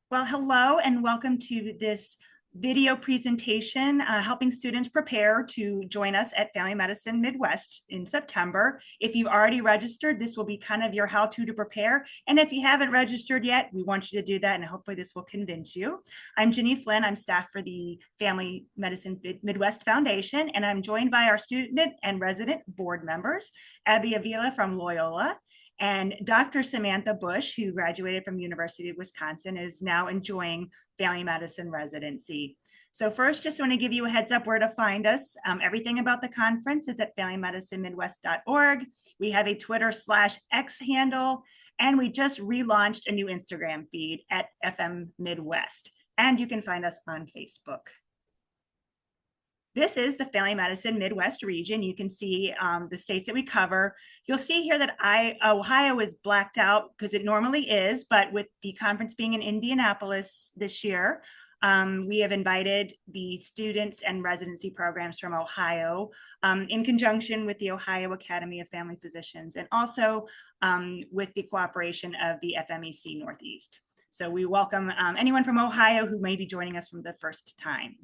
Well, hello and welcome to this video presentation helping students prepare to join us at Family Medicine Midwest in September. If you've already registered, this will be kind of your how-to to prepare. And if you haven't registered yet, we want you to do that, and hopefully this will convince you. I'm Jenny Flynn. I'm staff for the Family Medicine Midwest Foundation, and I'm joined by our student and resident board members, Abby Avila from Loyola, and Dr. Samantha Bush, who graduated from the University of Wisconsin, is now enjoying family medicine residency. So first, just want to give you a heads up where to find us. Everything about the conference is at familymedicinemidwest.org. We have a Twitter/X handle, and we just relaunched a new Instagram feed at FM Midwest. And you can find us on Facebook. This is the Family Medicine Midwest region. You can see the states that we cover. You'll see here that Ohio is blacked out because it normally is, but with the conference being in Indianapolis this year, we have invited the students and residency programs from Ohio in conjunction with the Ohio Academy of Family Physicians and also with the cooperation of the FMEC Northeast. So we welcome anyone from Ohio who may be joining us for the first time.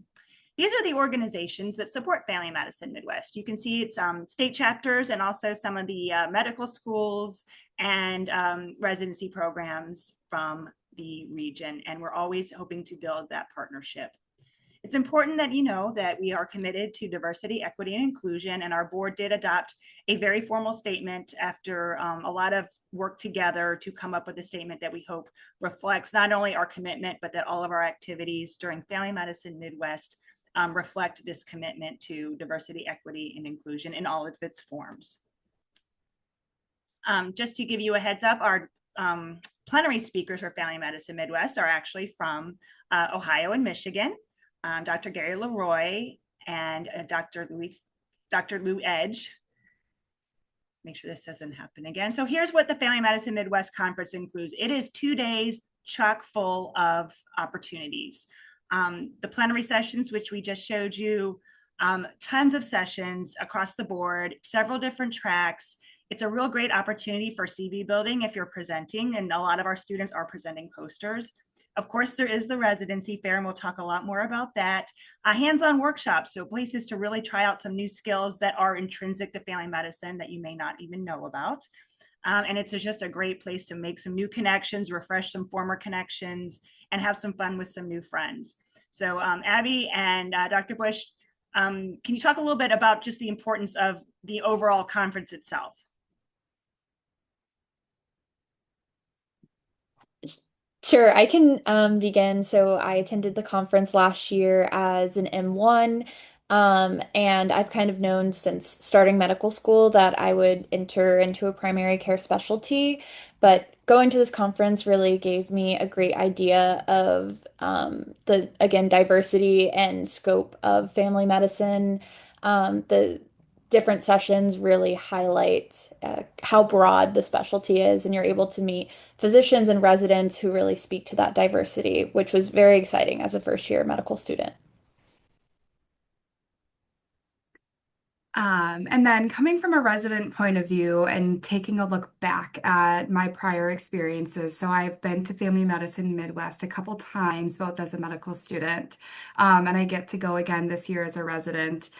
These are the organizations that support Family Medicine Midwest. You can see it's state chapters and also some of the medical schools and residency programs from the region. And we're always hoping to build that partnership. It's important that you know that we are committed to diversity, equity, and inclusion, and our board did adopt a very formal statement after a lot of work together to come up with a statement that we hope reflects not only our commitment, but that all of our activities during Family Medicine Midwest reflect this commitment to diversity, equity, and inclusion in all of its forms. Just to give you a heads up, our plenary speakers for Family Medicine Midwest are actually from Ohio and Michigan. Dr. Gary Leroy and Dr. Lou Edge. Make sure this doesn't happen again. So here's what the Family Medicine Midwest Conference includes. It is 2 days chock full of opportunities. The plenary sessions, which we just showed you, tons of sessions across the board, several different tracks. It's a real great opportunity for CV building if you're presenting, and a lot of our students are presenting posters. Of course, there is the residency fair, and we'll talk a lot more about that. Hands-on workshops, so places to really try out some new skills that are intrinsic to family medicine that you may not even know about. And it's just a great place to make some new connections, refresh some former connections, and have some fun with some new friends. So Abby and Dr. Bush, can you talk a little bit about just the importance of the overall conference itself? Sure, I can begin. So I attended the conference last year as an M1, and I've kind of known since starting medical school that I would enter into a primary care specialty. But going to this conference really gave me a great idea of the, again, diversity and scope of family medicine. The different sessions really highlight how broad the specialty is, and you're able to meet physicians and residents who really speak to that diversity, which was very exciting as a first year medical student. And then coming from a resident point of view and taking a look back at my prior experiences. So I've been to Family Medicine Midwest a couple times, both as a medical student, and I get to go again this year as a resident.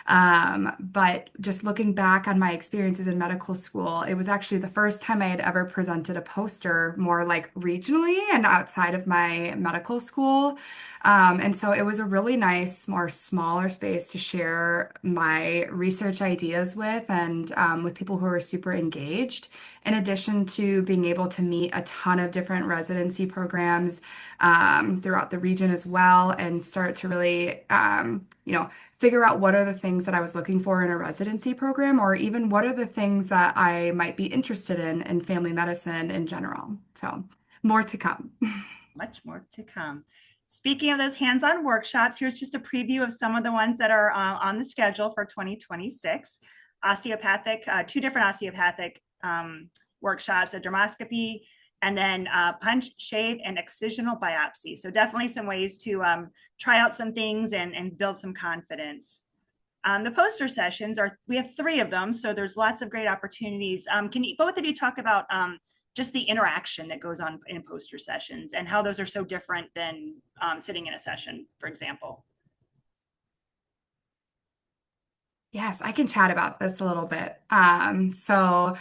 But just looking back on my experiences in medical school, it was actually the first time I had ever presented a poster more like regionally and outside of my medical school. And so it was a really nice, more smaller space to share my research ideas with and with people who are super engaged, in addition to being able to meet a ton of different residency programs throughout the region as well and start to really, figure out what are the things that I was looking for in a residency program, or even what are the things that I might be interested in family medicine in general. So more to come. Much more to come. Speaking of those hands-on workshops, here's just a preview of some of the ones that are on the schedule for 2026. Osteopathic, 2 different osteopathic workshops, a dermoscopy, and then punch, shave, and excisional biopsy. So definitely some ways to try out some things and build some confidence. The poster sessions we have 3 of them, so there's lots of great opportunities. Can both of you talk about just the interaction that goes on in poster sessions and how those are so different than sitting in a session, for example. Yes, I can chat about this a little bit. So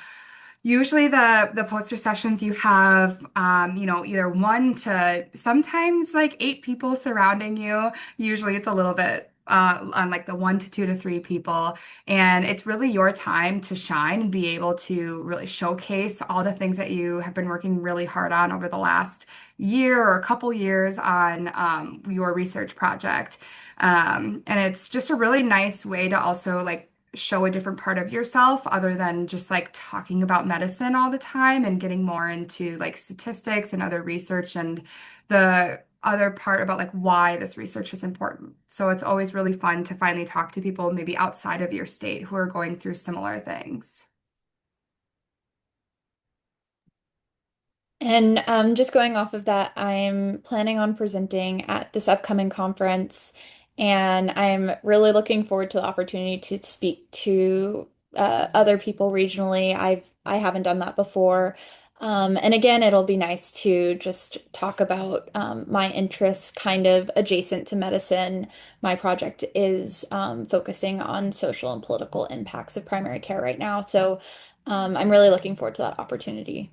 usually the poster sessions you have, either one to sometimes like eight people surrounding you. Usually it's a little bit on like the 1 to 2 to 3 people. And it's really your time to shine and be able to really showcase all the things that you have been working really hard on over the last year or a couple years on your research project. And it's just a really nice way to also like show a different part of yourself other than just like talking about medicine all the time and getting more into like statistics and other research and the other part about like why this research is important. So it's always really fun to finally talk to people maybe outside of your state who are going through similar things. And just going off of that, I'm planning on presenting at this upcoming conference, and I'm really looking forward to the opportunity to speak to other people regionally. I haven't done that before, and again, it'll be nice to just talk about my interests, kind of adjacent to medicine. My project is focusing on social and political impacts of primary care right now, so I'm really looking forward to that opportunity.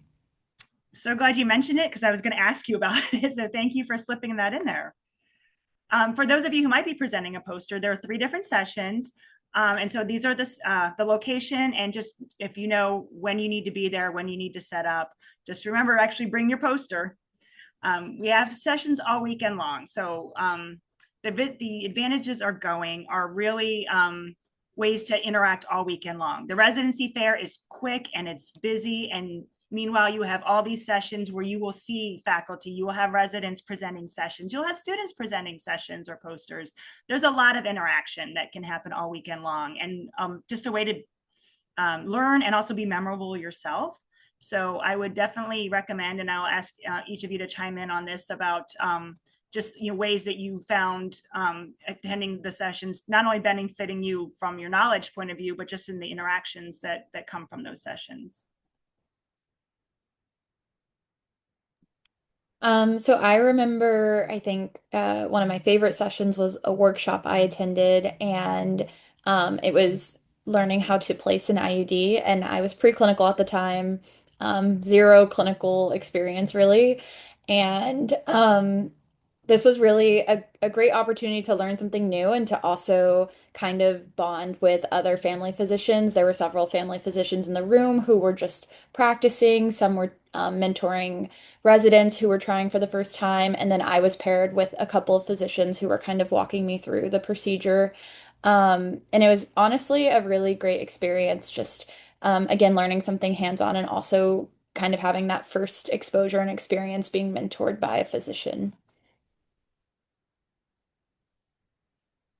So glad you mentioned it because I was going to ask you about it. So thank you for slipping that in there. For those of you who might be presenting a poster, there are 3 different sessions. And so these are the location, and just if you know when you need to be there, when you need to set up, just remember actually bring your poster. We have sessions all weekend long. So the advantages are really ways to interact all weekend long. The residency fair is quick and it's busy, and meanwhile, you have all these sessions where you will see faculty, you will have residents presenting sessions, you'll have students presenting sessions or posters. There's a lot of interaction that can happen all weekend long, and just a way to learn and also be memorable yourself. So I would definitely recommend, and I'll ask each of you to chime in on this about just ways that you found attending the sessions, not only benefiting you from your knowledge point of view, but just in the interactions that come from those sessions. So I remember, I think one of my favorite sessions was a workshop I attended, and it was learning how to place an IUD, and I was preclinical at the time, zero clinical experience really, and this was really a great opportunity to learn something new and to also kind of bond with other family physicians. There were several family physicians in the room who were just practicing, some were mentoring residents who were trying for the first time. And then I was paired with a couple of physicians who were kind of walking me through the procedure. And it was honestly a really great experience, just again, learning something hands-on and also kind of having that first exposure and experience being mentored by a physician.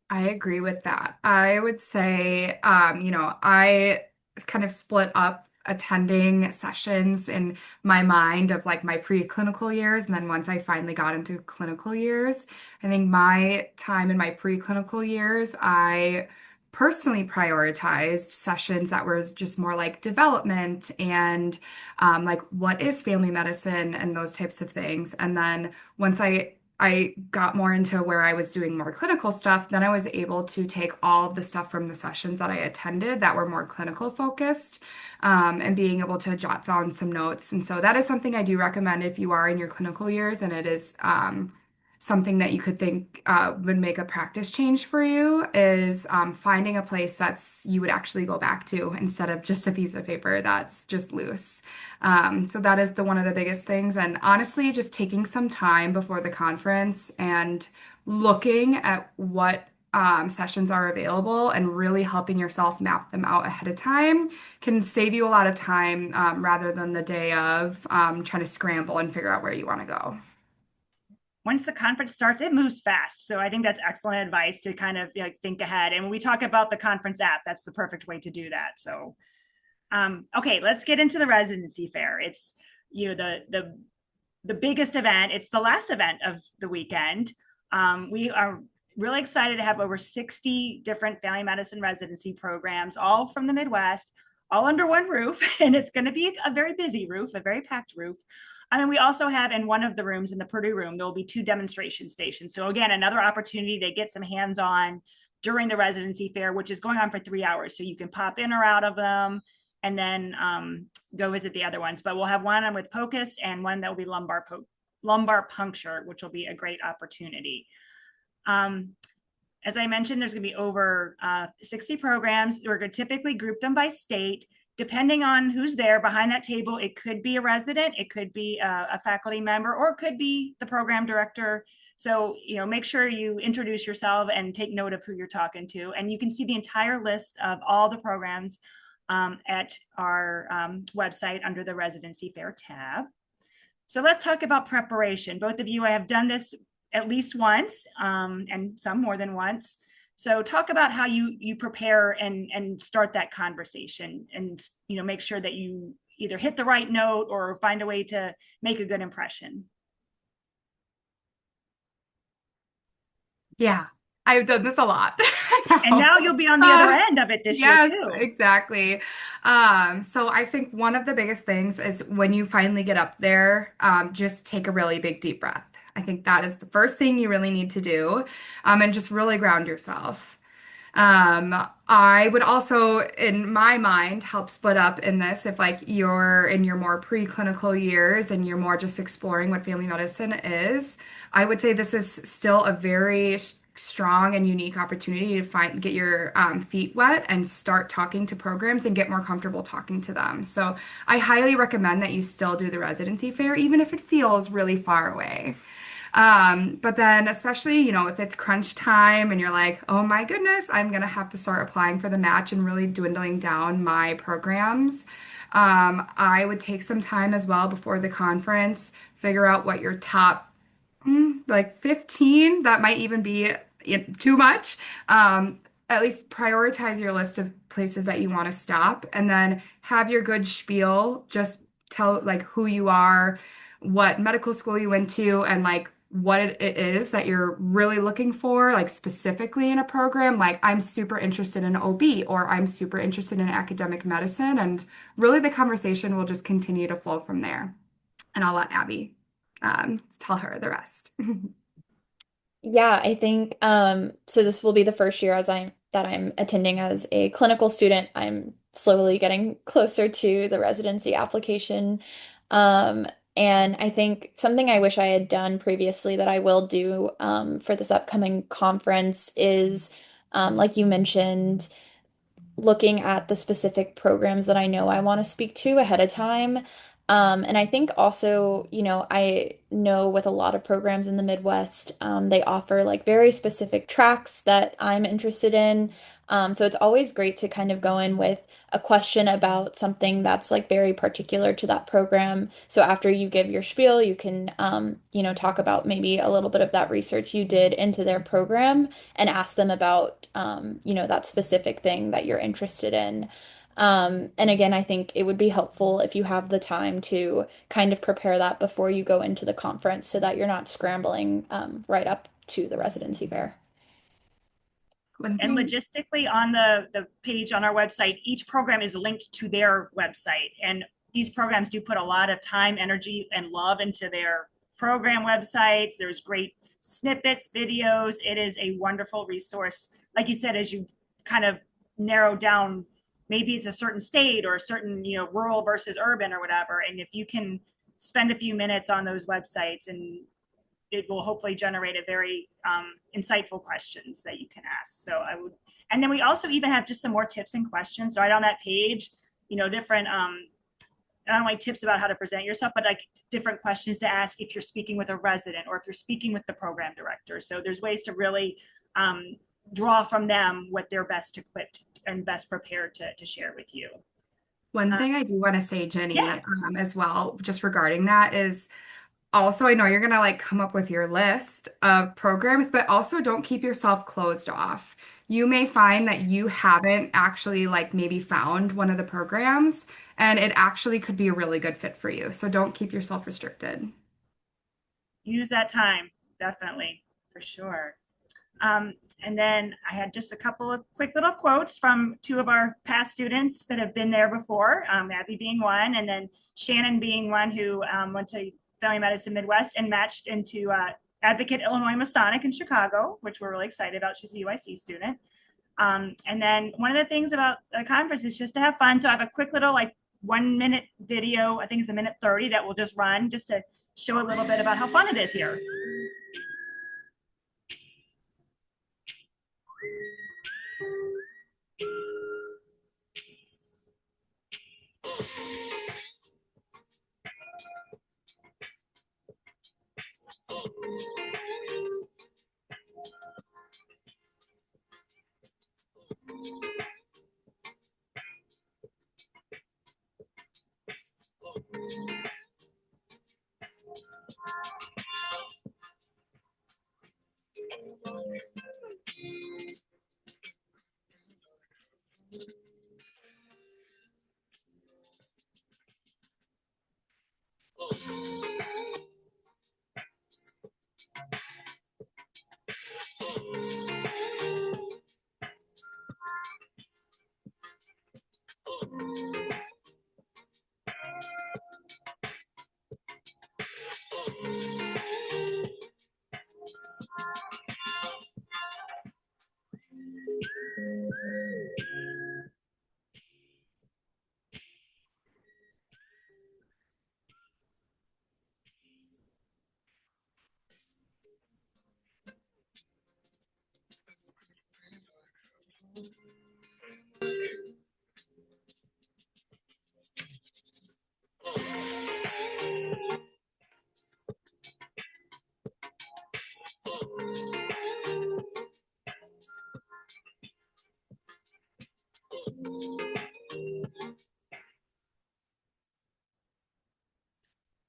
I agree with that. I would say, I kind of split up attending sessions in my mind of like my preclinical years. And then once I finally got into clinical years, I think my time in my preclinical years, I personally prioritized sessions that were just more like development and like what is family medicine and those types of things. And then once I got more into where I was doing more clinical stuff, then I was able to take all of the stuff from the sessions that I attended that were more clinical focused, and being able to jot down some notes. And so that is something I do recommend if you are in your clinical years and it is something that you could think would make a practice change for you is finding a place that's you would actually go back to instead of just a piece of paper that's just loose. So that is one of the biggest things. And honestly, just taking some time before the conference and looking at what sessions are available and really helping yourself map them out ahead of time can save you a lot of time rather than the day of trying to scramble and figure out where you want to go. Once the conference starts, it moves fast. So I think that's excellent advice to kind of think ahead. And when we talk about the conference app, that's the perfect way to do that. So, okay, let's get into the residency fair. It's the biggest event. It's the last event of the weekend. We are really excited to have over 60 different family medicine residency programs, all from the Midwest, all under one roof, and it's going to be a very busy roof, a very packed roof. And then we also have in one of the rooms, in the Purdue room, there will be 2 demonstration stations. So again, another opportunity to get some hands-on during the residency fair, which is going on for 3 hours. So you can pop in or out of them and then go visit the other ones. But we'll have one with POCUS and one that will be lumbar puncture, which will be a great opportunity. As I mentioned, there's going to be over 60 programs. We're going to typically group them by state. Depending on who's there behind that table, it could be a resident, it could be a faculty member, or it could be the program director. So, make sure you introduce yourself and take note of who you're talking to. And you can see the entire list of all the programs at our website under the Residency Fair tab. So let's talk about preparation. Both of you have done this at least once, and some more than once. So talk about how you prepare and start that conversation, and make sure that you either hit the right note or find a way to make a good impression. Yeah, I've done this a lot. And now you'll be on the other end of it this year Yes, too. exactly. So I think one of the biggest things is when you finally get up there, just take a really big deep breath. I think that is the first thing you really need to do, and just really ground yourself. I would also, in my mind, help split up in this if like you're in your more preclinical years and you're more just exploring what family medicine is. I would say this is still a very strong and unique opportunity to get your feet wet and start talking to programs and get more comfortable talking to them. So I highly recommend that you still do the residency fair, even if it feels really far away. But then especially, if it's crunch time and you're like, oh my goodness, I'm gonna have to start applying for the match and really dwindling down my programs. I would take some time as well before the conference, figure out what your top like 15, that might even be too much. At least prioritize your list of places that you want to stop and then have your good spiel. Just tell like who you are, what medical school you went to, and like what it is that you're really looking for, like specifically in a program. Like, I'm super interested in OB or I'm super interested in academic medicine. And really, the conversation will just continue to flow from there. And I'll let Abby tell her the rest. Yeah, I think so this will be the first year I'm attending as a clinical student. I'm slowly getting closer to the residency application. Um, and I think something I wish I had done previously that I will do for this upcoming conference is like you mentioned, looking at the specific programs that I know I want to speak to ahead of time. And I think also, I know with a lot of programs in the Midwest, they offer like very specific tracks that I'm interested in. So it's always great to kind of go in with a question about something that's like very particular to that program. So after you give your spiel, you can, talk about maybe a little bit of that research you did into their program and ask them about, that specific thing that you're interested in. And again, I think it would be helpful if you have the time to kind of prepare that before you go into the conference so that you're not scrambling right up to the residency fair. And logistically, on the page on our website, each program is linked to their website. And these programs do put a lot of time, energy, and love into their program websites. There's great snippets, videos. It is a wonderful resource. Like you said, as you kind of narrow down, maybe it's a certain state or a certain, rural versus urban or whatever. And if you can spend a few minutes on those websites, and it will hopefully generate a very insightful questions that you can ask. So I would, and then we also even have just some more tips and questions right on that page, different, not only tips about how to present yourself, but like different questions to ask if you're speaking with a resident or if you're speaking with the program director. So there's ways to really draw from them what they're best equipped and best prepared to share with you. One thing I do want to say, Jenny, Yeah. as well, just regarding that is also, I know you're gonna like come up with your list of programs, but also don't keep yourself closed off. You may find that you haven't actually like maybe found one of the programs and it actually could be a really good fit for you. So don't keep yourself restricted. Use that time, definitely, for sure. And then I had just a couple of quick little quotes from two of our past students that have been there before, Abby being one, and then Shannon being one who went to Family Medicine Midwest and matched into Advocate Illinois Masonic in Chicago, which we're really excited about. She's a UIC student. And then one of the things about the conference is just to have fun. So I have a quick little 1 minute video. I think it's a minute 30 that will just run just to show a little bit about how fun it is here.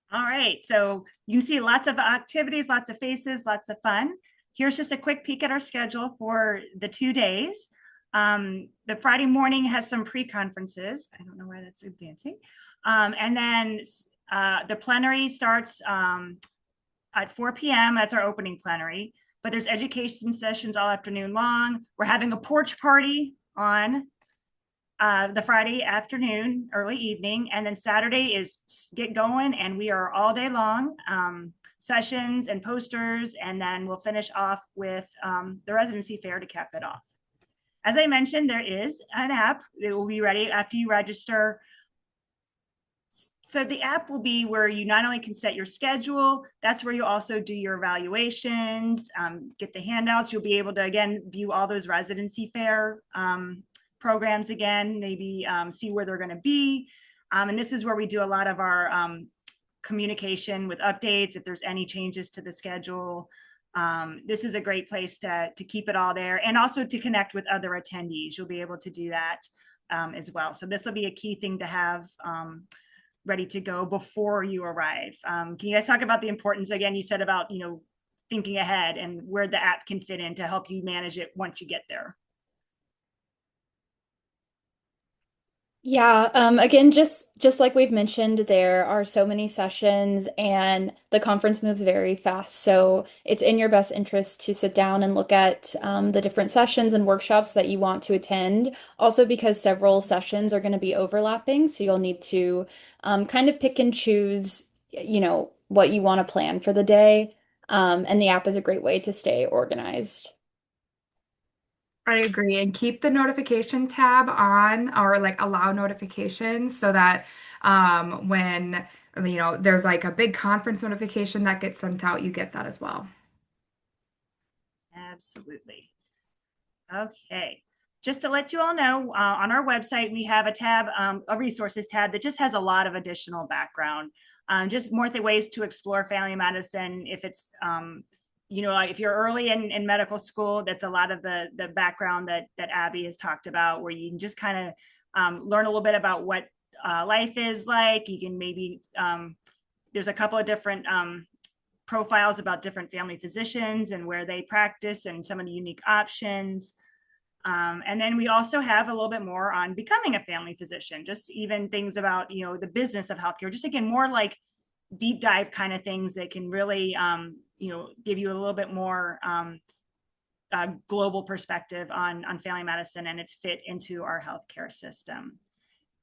All right, so you see lots of activities, lots of faces, lots of fun. Here's just a quick peek at our schedule for the 2 days. The Friday morning has some pre-conferences. I don't know why that's advancing. And then the plenary starts at 4 p.m. That's our opening plenary, but there's education sessions all afternoon long. We're having a porch party on the Friday afternoon, early evening, and then Saturday is get going, and we are all day long, sessions and posters, and then we'll finish off with the residency fair to cap it off. As I mentioned, there is an app that will be ready after you register. So the app will be where you not only can set your schedule, that's where you also do your evaluations, get the handouts. You'll be able to, again, view all those residency fair programs again, maybe see where they're going to be. And this is where we do a lot of our communication with updates, if there's any changes to the schedule. This is a great place to keep it all there, and also to connect with other attendees. You'll be able to do that as well. So this will be a key thing to have ready to go before you arrive. Can you guys talk about the importance, again, you said about, thinking ahead and where the app can fit in to help you manage it once you get there? Yeah, again, just like we've mentioned, there are so many sessions and the conference moves very fast. So it's in your best interest to sit down and look at the different sessions and workshops that you want to attend. Also, because several sessions are going to be overlapping, so you'll need to kind of pick and choose, what you want to plan for the day. And the app is a great way to stay organized. I agree. And keep the notification tab on, or allow notifications, so that when there's a big conference notification that gets sent out, you get that as well. Absolutely. Okay. Just to let you all know, on our website, we have a tab, a resources tab that just has a lot of additional background, just more ways to explore family medicine. If it's, if you're early in medical school, that's a lot of the background that Abby has talked about, where you can just kind of learn a little bit about what life is like. You can maybe, there's a couple of different profiles about different family physicians and where they practice and some of the unique options. And then we also have a little bit more on becoming a family physician, just even things about, the business of healthcare, just again, more like deep dive kind of things that can really, give you a little bit more global perspective on family medicine and its fit into our healthcare system.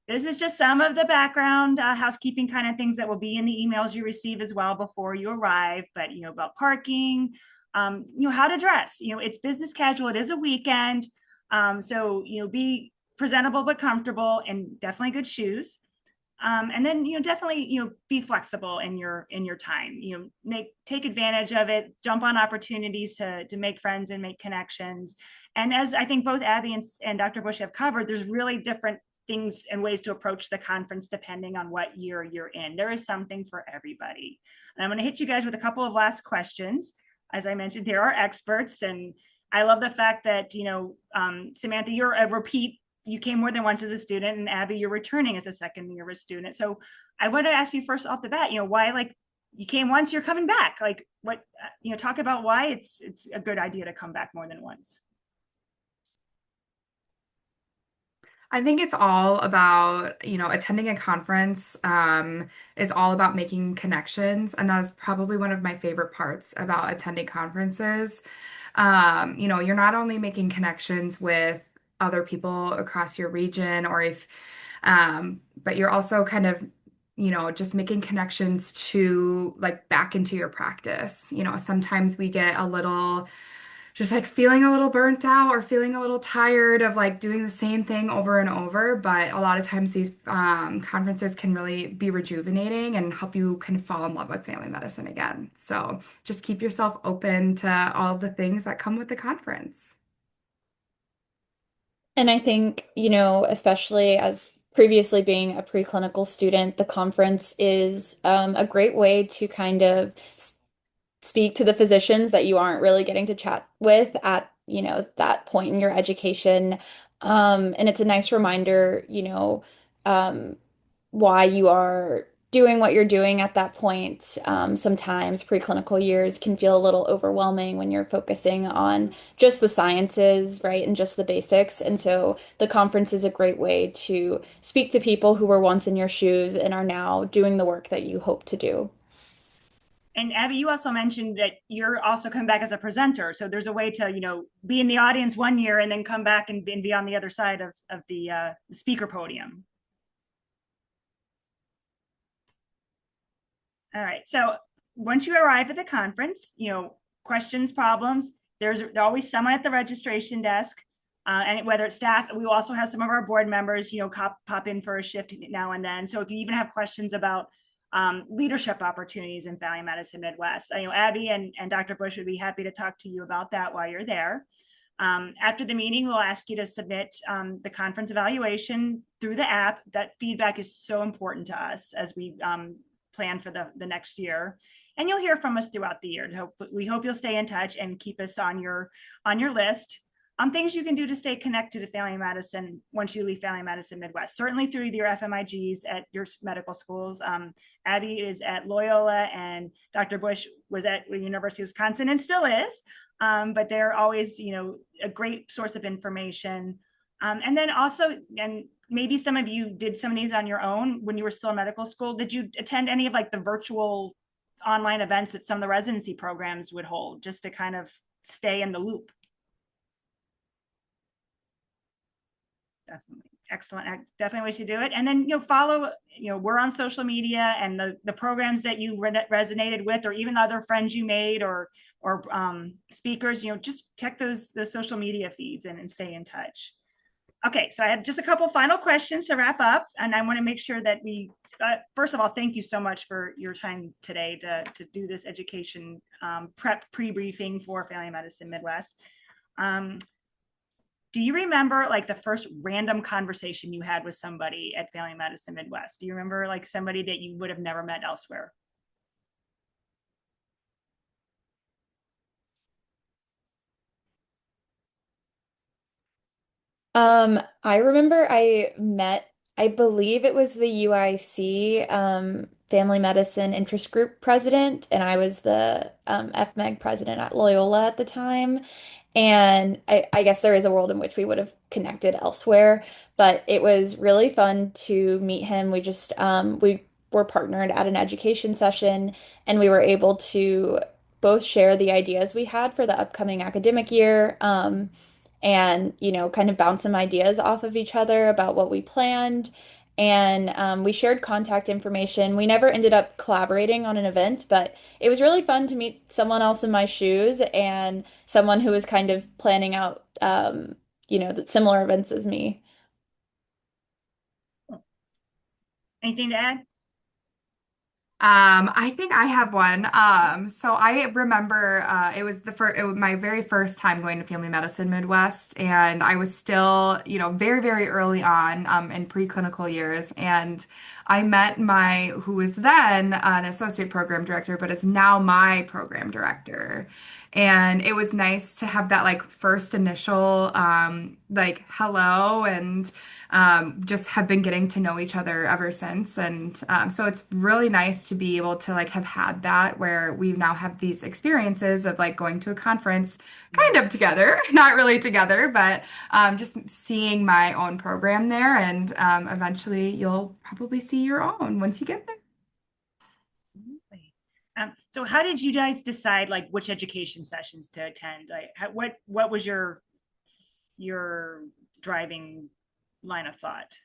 This is just some of the background housekeeping kind of things that will be in the emails you receive as well before you arrive. But about parking, how to dress. It's business casual. It is a weekend, so be presentable but comfortable, and definitely good shoes. And then definitely be flexible in your time. Take advantage of it. Jump on opportunities to make friends and make connections. And as I think both Abby and Dr. Bush have covered, there's really different things and ways to approach the conference depending on what year you're in. There is something for everybody. And I'm going to hit you guys with a couple of last questions. As I mentioned, there are experts, and I love the fact that Samantha, you're a repeat. You came more than once as a student, and Abby, you're returning as a second year student. So I want to ask you first off the bat, why, like, you came once, you're coming back. Like, what, talk about why it's a good idea to come back more than once. I think it's all about, attending a conference, is all about making connections. And that's probably one of my favorite parts about attending conferences. You're not only making connections with other people across your region, but you're also kind of, just making connections to like back into your practice. Sometimes we get a little just like feeling a little burnt out or feeling a little tired of like doing the same thing over and over. But a lot of times these conferences can really be rejuvenating and help you kind of fall in love with family medicine again. So just keep yourself open to all of the things that come with the conference. And I think, especially as previously being a preclinical student, the conference is a great way to kind of speak to the physicians that you aren't really getting to chat with at, that point in your education. And it's a nice reminder, um, why you are doing what you're doing at that point. Sometimes preclinical years can feel a little overwhelming when you're focusing on just the sciences, right, and just the basics. And so the conference is a great way to speak to people who were once in your shoes and are now doing the work that you hope to do. And Abby, you also mentioned that you're also coming back as a presenter. So there's a way to, be in the audience one year and then come back and be on the other side of the speaker podium. All right. So once you arrive at the conference, questions, problems, there's always someone at the registration desk. And whether it's staff, we will also have some of our board members, pop in for a shift now and then. So if you even have questions about leadership opportunities in Family Medicine Midwest, I know Abby and Dr. Bush would be happy to talk to you about that while you're there. After the meeting, we'll ask you to submit the conference evaluation through the app. That feedback is so important to us as we plan for the next year. And you'll hear from us throughout the year. We hope you'll stay in touch and keep us on your list. Things you can do to stay connected to family medicine once you leave Family Medicine Midwest, certainly through your FMIGs at your medical schools. Abby is at Loyola, and Dr. Bush was at University of Wisconsin and still is. But they're always, a great source of information. And then also, and maybe some of you did some of these on your own when you were still in medical school. Did you attend any of like the virtual online events that some of the residency programs would hold just to kind of stay in the loop? Definitely. Excellent. Definitely wish you do it. And then, follow, we're on social media, and the programs that you resonated with, or even other friends you made, or speakers, just check those social media feeds and stay in touch. Okay, so I have just a couple final questions to wrap up, and I want to make sure that we, first of all, thank you so much for your time today to do this education prep pre-briefing for Family Medicine Midwest. Do you remember like the first random conversation you had with somebody at Family Medicine Midwest? Do you remember like somebody that you would have never met elsewhere? I remember I believe it was the UIC Family Medicine Interest Group president, and I was the FMEG president at Loyola at the time. And I guess there is a world in which we would have connected elsewhere, but it was really fun to meet him. We were partnered at an education session, and we were able to both share the ideas we had for the upcoming academic year, and, kind of bounce some ideas off of each other about what we planned. And we shared contact information. We never ended up collaborating on an event, but it was really fun to meet someone else in my shoes and someone who was kind of planning out, the similar events as me. Anything to add? I think I have one. So I remember it was my very first time going to Family Medicine Midwest, and I was still, very, very early on in preclinical years. And I met who was then an associate program director, but is now my program director. And it was nice to have that like first initial like hello and just have been getting to know each other ever since. And so it's really nice to be able to like have had that where we now have these experiences of like going to a conference kind of together, not really together, but just seeing my own program there. And eventually you'll probably see your own once you get there. Absolutely. So how did you guys decide like which education sessions to attend? Like what was your driving line of thought?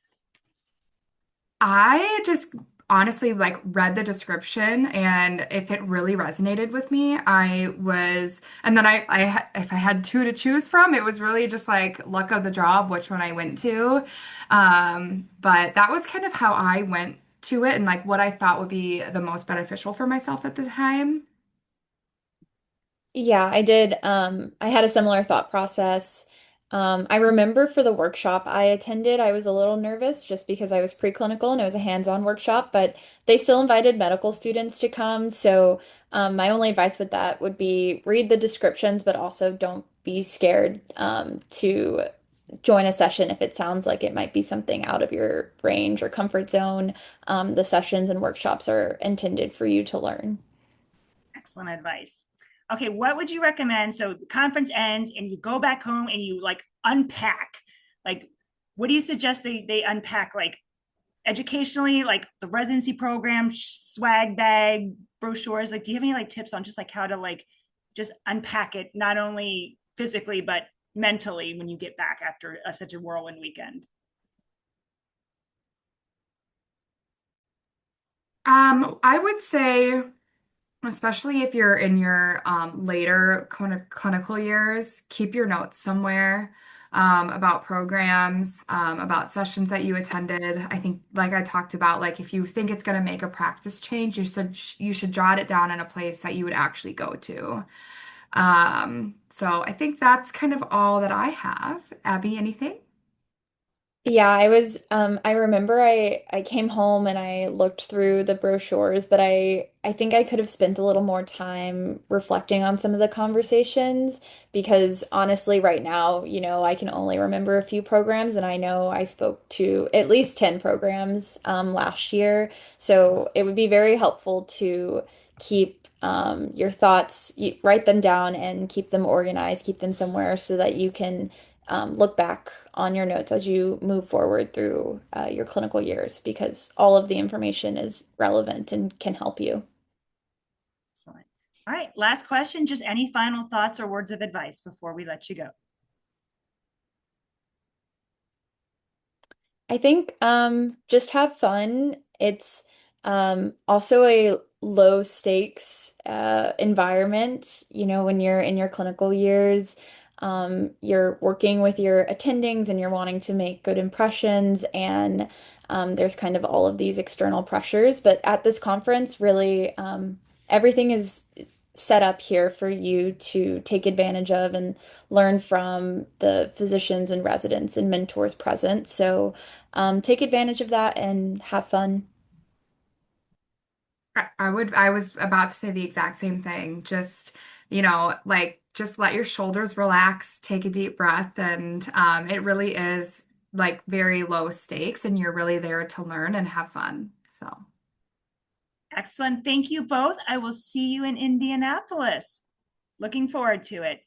I just honestly like read the description, and if it really resonated with me, and then if I had two to choose from, it was really just like luck of the draw of which one I went to. But that was kind of how I went to it and like what I thought would be the most beneficial for myself at the time. Yeah, I did. I had a similar thought process. I remember for the workshop I attended, I was a little nervous just because I was preclinical and it was a hands-on workshop, but they still invited medical students to come. So, my only advice with that would be read the descriptions, but also don't be scared, to join a session if it sounds like it might be something out of your range or comfort zone. The sessions and workshops are intended for you to learn. Excellent advice. Okay, what would you recommend? So the conference ends and you go back home and you like unpack. Like, what do you suggest they unpack? Like educationally, like the residency program, swag bag, brochures. Like, do you have any like tips on just like how to like just unpack it, not only physically but mentally when you get back after such a whirlwind weekend? I would say, especially if you're in your later kind of clinical years, keep your notes somewhere about programs, about sessions that you attended. I think, like I talked about, like if you think it's going to make a practice change, you should jot it down in a place that you would actually go to. So I think that's kind of all that I have. Abby, anything? Yeah, I remember I came home and I looked through the brochures, but I think I could have spent a little more time reflecting on some of the conversations because honestly right now, I can only remember a few programs and I know I spoke to at least 10 programs last year. So it would be very helpful to keep your thoughts, write them down and keep them organized, keep them somewhere so that you can look back on your notes as you move forward through your clinical years because all of the information is relevant and can help you. Excellent. All right, last question. Just any final thoughts or words of advice before we let you go? I think just have fun. It's also a low stakes environment. When you're in your clinical years, you're working with your attendings and you're wanting to make good impressions, and there's kind of all of these external pressures. But at this conference, really, everything is set up here for you to take advantage of and learn from the physicians and residents and mentors present. So take advantage of that and have fun. I was about to say the exact same thing. Just, like just let your shoulders relax, take a deep breath, and it really is like very low stakes, and you're really there to learn and have fun. So, Excellent. Thank you both. I will see you in Indianapolis. Looking forward to it.